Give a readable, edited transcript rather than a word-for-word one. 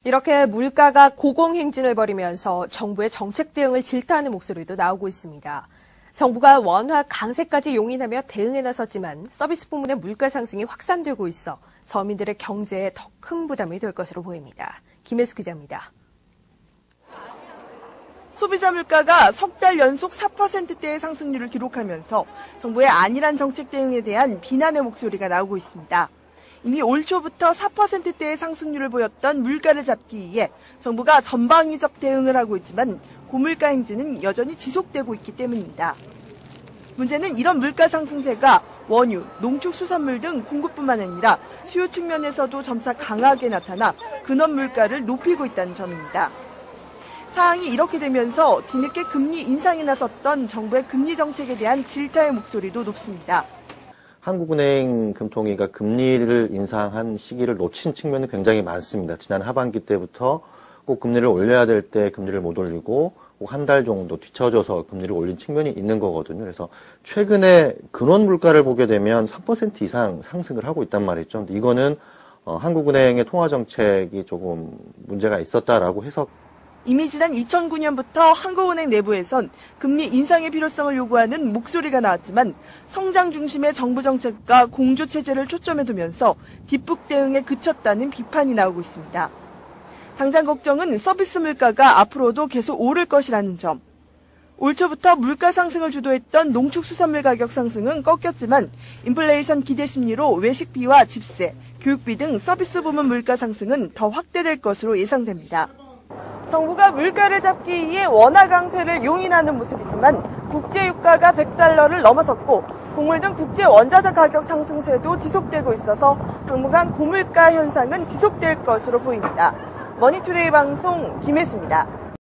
이렇게 물가가 고공행진을 벌이면서 정부의 정책 대응을 질타하는 목소리도 나오고 있습니다. 정부가 원화 강세까지 용인하며 대응에 나섰지만 서비스 부문의 물가 상승이 확산되고 있어 서민들의 경제에 더 큰 부담이 될 것으로 보입니다. 김혜수 기자입니다. 소비자 물가가 석 달 연속 4%대의 상승률을 기록하면서 정부의 안일한 정책 대응에 대한 비난의 목소리가 나오고 있습니다. 이미 올 초부터 4%대의 상승률을 보였던 물가를 잡기 위해 정부가 전방위적 대응을 하고 있지만 고물가 행진은 여전히 지속되고 있기 때문입니다. 문제는 이런 물가 상승세가 원유, 농축수산물 등 공급뿐만 아니라 수요 측면에서도 점차 강하게 나타나 근원 물가를 높이고 있다는 점입니다. 상황이 이렇게 되면서 뒤늦게 금리 인상에 나섰던 정부의 금리 정책에 대한 질타의 목소리도 높습니다. 한국은행 금통위가 금리를 인상한 시기를 놓친 측면은 굉장히 많습니다. 지난 하반기 때부터 꼭 금리를 올려야 될 때 금리를 못 올리고 꼭 한 달 정도 뒤쳐져서 금리를 올린 측면이 있는 거거든요. 그래서 최근에 근원 물가를 보게 되면 3% 이상 상승을 하고 있단 말이죠. 근데 이거는 한국은행의 통화 정책이 조금 문제가 있었다라고 해석. 이미 지난 2009년부터 한국은행 내부에선 금리 인상의 필요성을 요구하는 목소리가 나왔지만 성장 중심의 정부 정책과 공조 체제를 초점에 두면서 뒷북 대응에 그쳤다는 비판이 나오고 있습니다. 당장 걱정은 서비스 물가가 앞으로도 계속 오를 것이라는 점. 올 초부터 물가 상승을 주도했던 농축수산물 가격 상승은 꺾였지만 인플레이션 기대 심리로 외식비와 집세, 교육비 등 서비스 부문 물가 상승은 더 확대될 것으로 예상됩니다. 정부가 물가를 잡기 위해 원화 강세를 용인하는 모습이지만 국제유가가 100달러를 넘어섰고 곡물 등 국제 원자재 가격 상승세도 지속되고 있어서 당분간 고물가 현상은 지속될 것으로 보입니다. 머니투데이 방송 김혜수입니다.